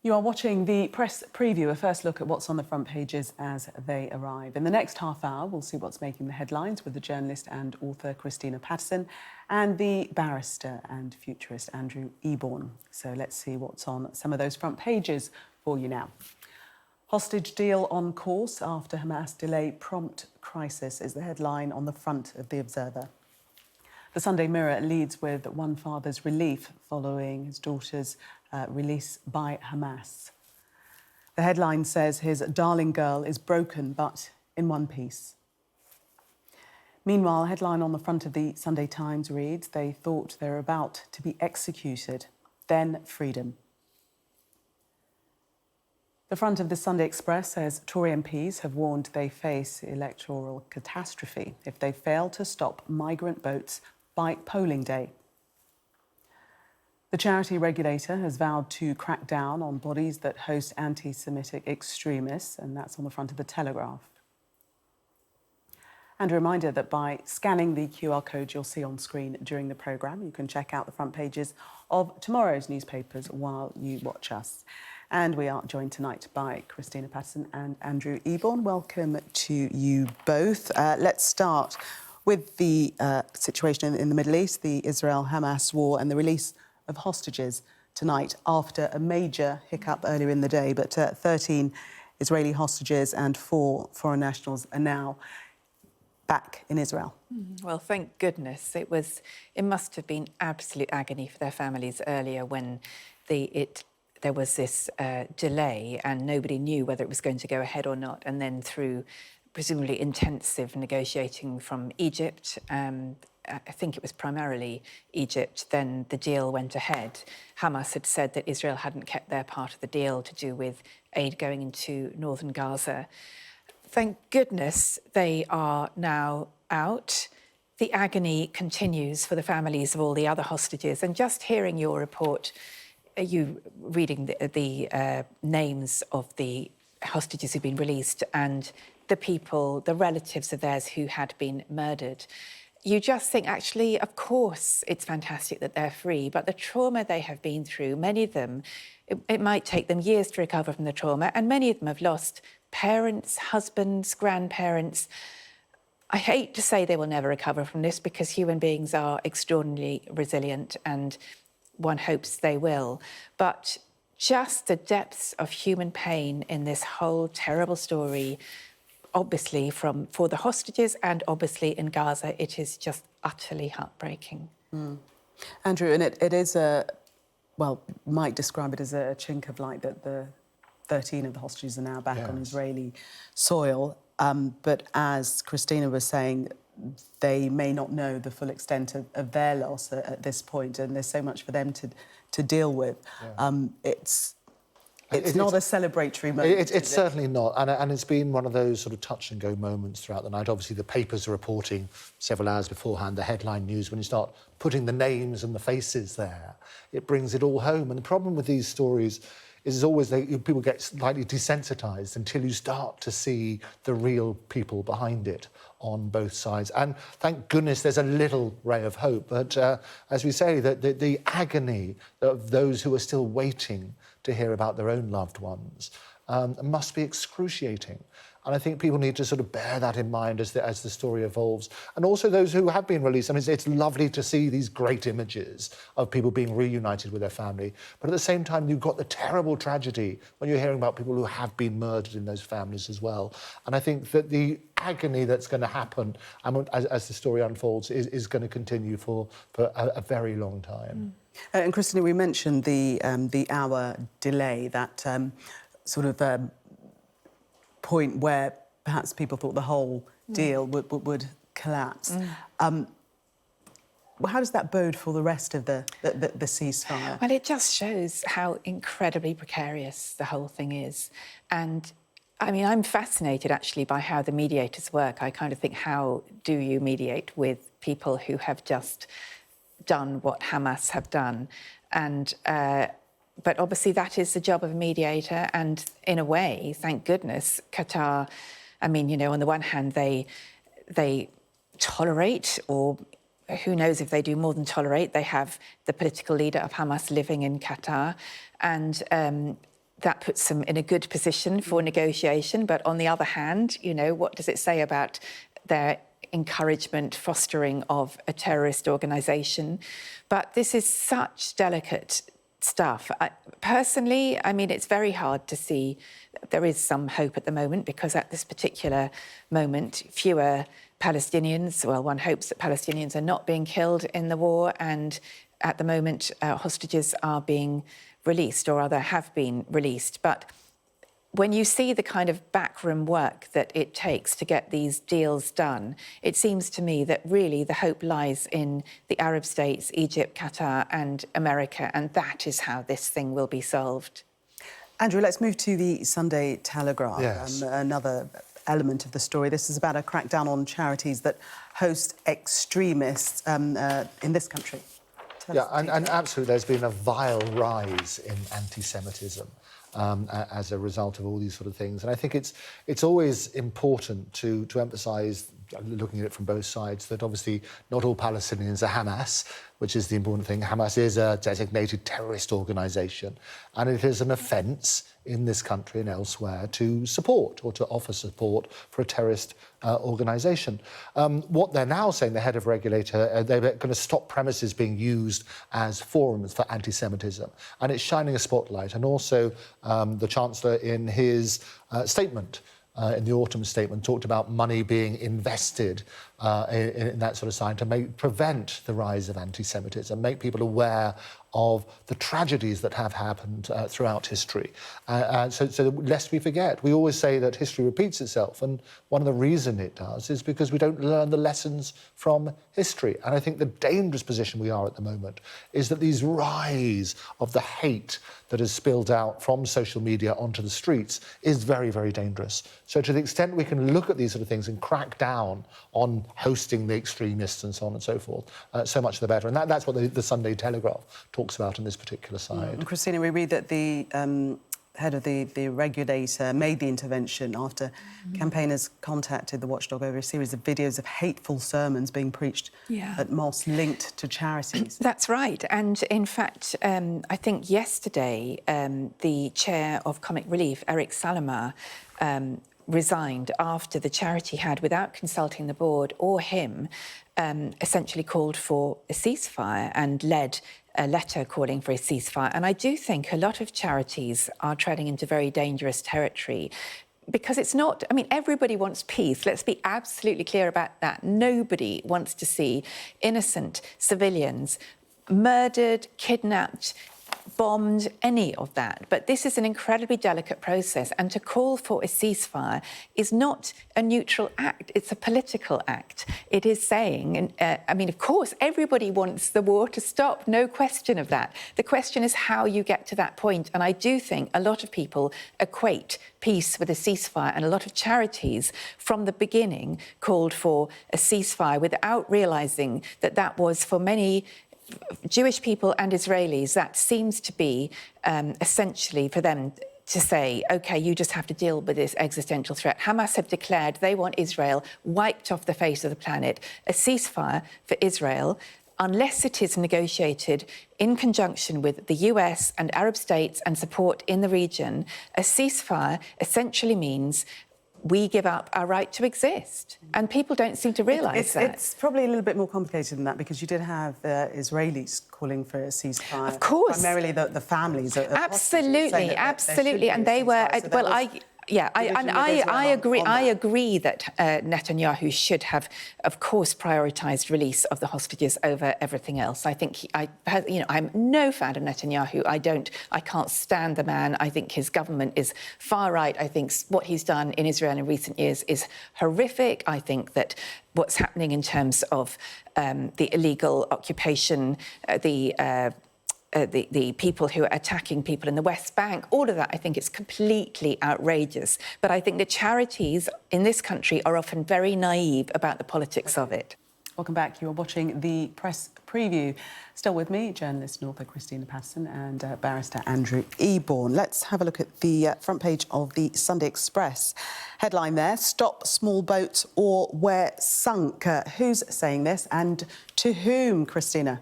You are watching the press preview, a first look at what's on the front pages as they arrive. In the next half hour, we'll see what's making the headlines with the journalist and author Christina Patterson and the barrister and futurist Andrew Eborn. So let's see what's on some of those front pages for you now. Hostage deal on course after Hamas delay prompt crisis is the headline on the front of The Observer. The Sunday Mirror leads with one father's relief following his daughter's release by Hamas. The headline says his darling girl is broken but in one piece. Meanwhile, a headline on the front of the Sunday Times reads, they thought they were about to be executed, then freedom. The front of the Sunday Express says Tory MPs have warned they face electoral catastrophe if they fail to stop migrant boats by polling day. The charity regulator has vowed to crack down on bodies that host anti-Semitic extremists, and that's on the front of the Telegraph. And a reminder that by scanning the QR code you'll see on screen during the programme, you can check out the front pages of tomorrow's newspapers while you watch us. And we are joined tonight by Christina Patterson and Andrew Eborn. Welcome to you both. Let's start with the situation in the Middle East, the Israel-Hamas war and the release of hostages tonight after a major hiccup earlier in the day. But 13 Israeli hostages and 4 foreign nationals are now back in Israel. Well, thank goodness. It must have been absolute agony for their families earlier when there was this delay and nobody knew whether it was going to go ahead or not. And then through presumably intensive negotiating from Egypt, I think it was primarily Egypt, then the deal went ahead. Hamas had said that Israel hadn't kept their part of the deal to do with aid going into northern Gaza. Thank goodness they are now out. The agony continues for the families of all the other hostages. And just hearing your report, you reading the names of the hostages who've been released and the people, the relatives of theirs who had been murdered, you just think, actually, of course, it's fantastic that they're free, but the trauma they have been through, many of them, it might take them years to recover from the trauma, and many of them have lost parents, husbands, grandparents. I hate to say they will never recover from this because human beings are extraordinarily resilient and one hopes they will. But just the depths of human pain in this whole terrible story, obviously for the hostages and obviously in Gaza, it is just utterly heartbreaking. Andrew, and it is might describe it as a chink of light that the 13 of the hostages are now back on Israeli soil. But as Christina was saying, they may not know the full extent of their loss at this point, and there's so much for them to deal with. It's not a celebratory moment. It's certainly not, and it's been one of those sort of touch-and-go moments throughout the night. Obviously, the papers are reporting several hours beforehand, the headline news. When you start putting the names and the faces there, it brings it all home. And the problem with these stories is always people get slightly desensitised until you start to see the real people behind it on both sides. And thank goodness there's a little ray of hope. But as we say, the agony of those who are still waiting to hear about their own loved ones must be excruciating. And I think people need to sort of bear that in mind as the story evolves. And also those who have been released. I mean, it's lovely to see these great images of people being reunited with their family. But at the same time, you've got the terrible tragedy when you're hearing about people who have been murdered in those families as well. And I think that the agony that's going to happen as the story unfolds is going to continue for a very long time. And Christina, we mentioned the hour delay, that point where perhaps people thought the whole deal would collapse. How does that bode for the rest of the ceasefire? Well, it just shows how incredibly precarious the whole thing is. And I mean, I'm fascinated actually by how the mediators work. I kind of think, how do you mediate with people who have just done what Hamas have done? And but obviously that is the job of a mediator, and in a way, thank goodness, Qatar, I mean, you know, on the one hand, they tolerate, or who knows if they do more than tolerate, they have the political leader of Hamas living in Qatar, and that puts them in a good position for negotiation. But on the other hand, you know, what does it say about their encouragement, fostering of a terrorist organisation? But this is such delicate stuff. Personally, I mean, it's very hard to see that there is some hope at the moment, because at this particular moment, fewer Palestinians, well, one hopes that Palestinians are not being killed in the war, and at the moment, hostages are being released, or rather have been released. But when you see the kind of backroom work that it takes to get these deals done, it seems to me that really the hope lies in the Arab states, Egypt, Qatar and America, and that is how this thing will be solved. Andrew, let's move to the Sunday Telegraph, Yes. Another element of the story. This is about a crackdown on charities that host extremists in this country. Yeah, and absolutely, there's been a vile rise in anti-Semitism as a result of all these sort of things. And I think it's always important to emphasise, looking at it from both sides, that obviously not all Palestinians are Hamas, which is the important thing. Hamas is a designated terrorist organisation, and it is an offence in this country and elsewhere to support or to offer support for a terrorist organisation. What they're now saying, the head of regulator, they're going to stop premises being used as forums for anti-Semitism, and it's shining a spotlight. And also the Chancellor in his statement, in the autumn statement, talked about money being invested in that sort of side to prevent the rise of anti-Semitism, make people aware of the tragedies that have happened throughout history. So lest we forget, we always say that history repeats itself, and one of the reasons it does is because we don't learn the lessons from history. And I think the dangerous position we are at the moment is that these rise of the hate that has spilled out from social media onto the streets is very, very dangerous. So to the extent we can look at these sort of things and crack down on hosting the extremists and so on and so forth, so much the better. And that's what the Sunday Telegraph talks about on this particular side. And Christina, we read that the head of the regulator made the intervention after campaigners contacted the watchdog over a series of videos of hateful sermons being preached at mosques linked to charities. That's right. And in fact, I think yesterday, the chair of Comic Relief, Eric Salama, resigned after the charity had, without consulting the board or him, essentially called for a ceasefire and led a letter calling for a ceasefire. And I do think a lot of charities are treading into very dangerous territory, because it's not, I mean, everybody wants peace. Let's be absolutely clear about that. Nobody wants to see innocent civilians murdered, kidnapped, bombed, any of that. But this is an incredibly delicate process, and to call for a ceasefire is not a neutral act, it's a political act. It is saying, I mean, of course, everybody wants the war to stop, no question of that. The question is how you get to that point, and I do think a lot of people equate peace with a ceasefire, and a lot of charities from the beginning called for a ceasefire without realising that that was, for many Jewish people and Israelis, that seems to be essentially for them to say, OK, you just have to deal with this existential threat. Hamas have declared they want Israel wiped off the face of the planet. A ceasefire for Israel, unless it is negotiated in conjunction with the US and Arab states and support in the region, a ceasefire essentially means we give up our right to exist. And people don't seem to realise that. It's probably a little bit more complicated than that, because you did have Israelis calling for a ceasefire. Of course. Primarily the families. Absolutely, absolutely. And they were, I agree that Netanyahu should have, of course, prioritised release of the hostages over everything else. I think I'm no fan of Netanyahu. I can't stand the man. I think his government is far right. I think what he's done in Israel in recent years is horrific. I think that what's happening in terms of the illegal occupation, the people who are attacking people in the West Bank, all of that, I think it's completely outrageous. But I think the charities in this country are often very naive about the politics of it. Welcome back. You're watching the Press Preview. Still with me, journalist and author Christina Patterson and barrister Andrew Eborn. Let's have a look at the front page of the Sunday Express. Headline there, "Stop Small Boats or We're Sunk." Who's saying this and to whom, Christina?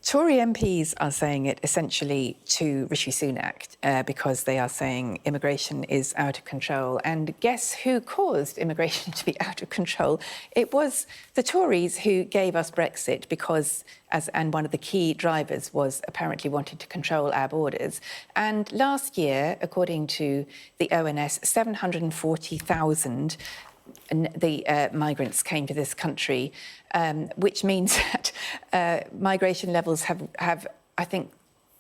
Tory MPs are saying it essentially to Rishi Sunak because they are saying immigration is out of control. And guess who caused immigration to be out of control? It was the Tories who gave us Brexit because, and one of the key drivers was apparently wanting to control our borders. And last year, according to the ONS, 740,000 migrants came to this country, which means that migration levels have, I think,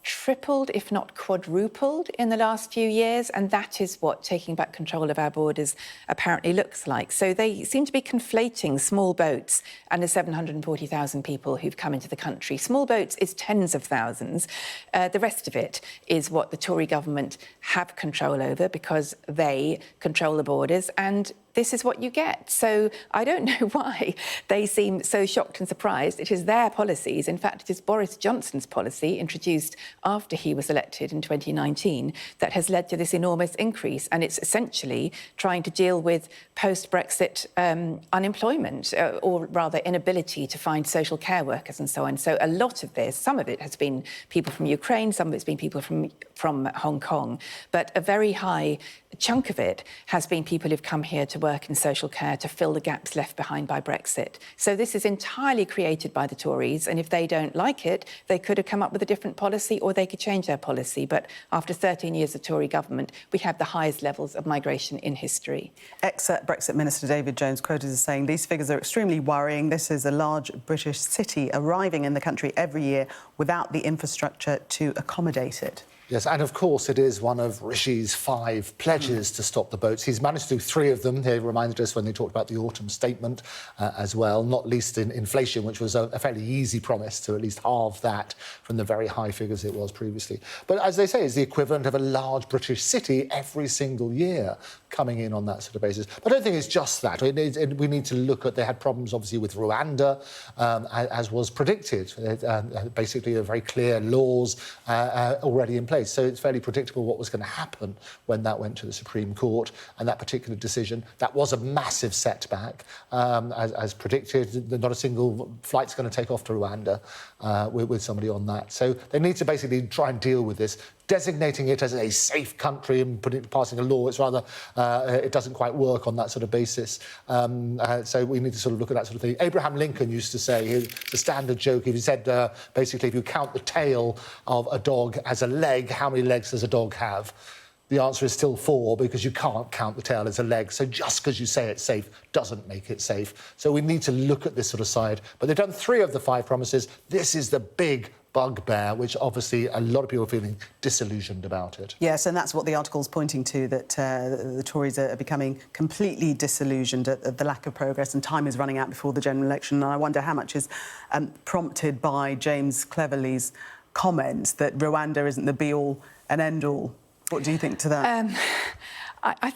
tripled, if not quadrupled, in the last few years. And that is what taking back control of our borders apparently looks like. So they seem to be conflating small boats and the 740,000 people who've come into the country. Small boats is tens of thousands. The rest of it is what the Tory government have control over because they control the borders, and this is what you get. So I don't know why they seem so shocked and surprised. It is their policies. In fact, it is Boris Johnson's policy, introduced after he was elected in 2019, that has led to this enormous increase. And it's essentially trying to deal with post-Brexit unemployment, or rather inability to find social care workers and so on. So a lot of this, some of it has been people from Ukraine, some of it's been people from Hong Kong, but a very high chunk of it has been people who've come here to work in social care to fill the gaps left behind by Brexit. So this is entirely created by the Tories, and if they don't like it, they could have come up with a different policy or they could change their policy. But after 13 years of Tory government, we have the highest levels of migration in history. Ex-Brexit Minister David Jones quoted as saying, "These figures are extremely worrying. This is a large British city arriving in the country every year without the infrastructure to accommodate it." Yes, and of course it is one of Rishi's 5 pledges to stop the boats. He's managed to do 3 of them. He reminded us when they talked about the autumn statement as well, not least in inflation, which was a fairly easy promise to at least halve that from the very high figures it was previously. But as they say, it's the equivalent of a large British city every single year coming in on that sort of basis. But I don't think it's just that. We need to look at, they had problems obviously with Rwanda, as was predicted. Basically, very clear laws already in place. So it's fairly predictable what was going to happen when that went to the Supreme Court. And that particular decision, that was a massive setback. As predicted, not a single flight's going to take off to Rwanda with somebody on that. So they need to basically try and deal with this. Designating it as a safe country and passing a law, it's rather, it doesn't quite work on that sort of basis. So we need to sort of look at that sort of thing. Abraham Lincoln used to say, it's a standard joke, he said, basically, if you count the tail of a dog as a leg, how many legs does a dog have? The answer is still 4, because you can't count the tail as a leg. So just because you say it's safe doesn't make it safe. So we need to look at this sort of side. But they've done 3 of the 5 promises. This is the big bugbear, which obviously a lot of people are feeling disillusioned about it. Yes, and that's what the article's pointing to, that the Tories are becoming completely disillusioned at the lack of progress, and time is running out before the general election. And I wonder how much is prompted by James Cleverly's comments that Rwanda isn't the be-all and end-all. What do you think to that? I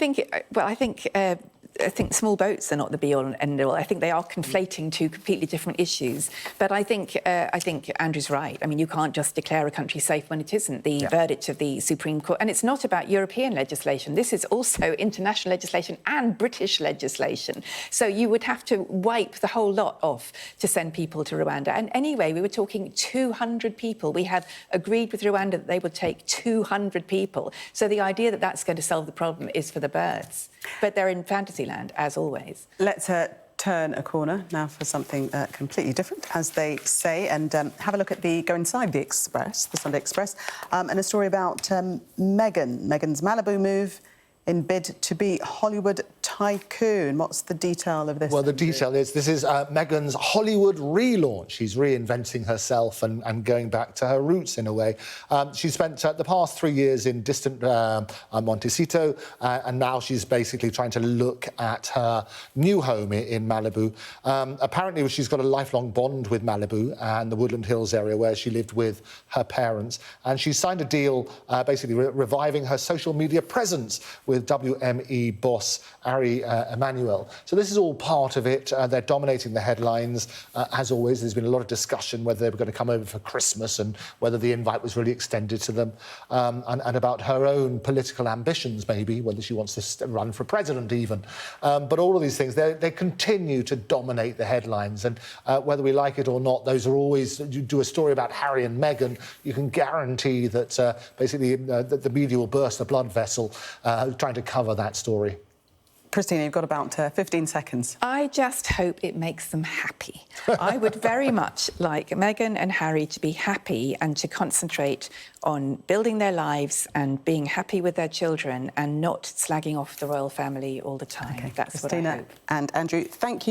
think small boats are not the be-all and end-all. I think they are conflating 2 completely different issues. But I think Andrew's right. I mean, you can't just declare a country safe when it isn't. The verdict of the Supreme Court, and it's not about European legislation. This is also international legislation and British legislation. So you would have to wipe the whole lot off to send people to Rwanda. And anyway, we were talking 200 people. We have agreed with Rwanda that they would take 200 people. So the idea that that's going to solve the problem is for the birds. But they're in fantasy land, as always. Let's turn a corner now for something completely different, as they say, and have a look at go inside the Express, the Sunday Express, and a story about Meghan's Malibu move in bid to be Hollywood tycoon. What's the detail of this? Well, the detail is this is Meghan's Hollywood relaunch. She's reinventing herself and going back to her roots in a way. She spent the past 3 years in distant Montecito, and now she's basically trying to look at her new home in Malibu. Apparently, she's got a lifelong bond with Malibu and the Woodland Hills area where she lived with her parents. And she signed a deal basically reviving her social media presence with WME boss Ari Harry Emmanuel. So this is all part of it. They're dominating the headlines. As always, there's been a lot of discussion whether they were going to come over for Christmas and whether the invite was really extended to them, and about her own political ambitions, maybe, whether she wants to run for president even. But all of these things, they continue to dominate the headlines. And whether we like it or not, those are always, you do a story about Harry and Meghan, you can guarantee that basically the media will burst the blood vessel trying to cover that story. Christina, you've got about 15 seconds. I just hope it makes them happy. I would very much like Meghan and Harry to be happy and to concentrate on building their lives and being happy with their children and not slagging off the royal family all the time. Okay, That's Christina what I hope. and Andrew, thank you.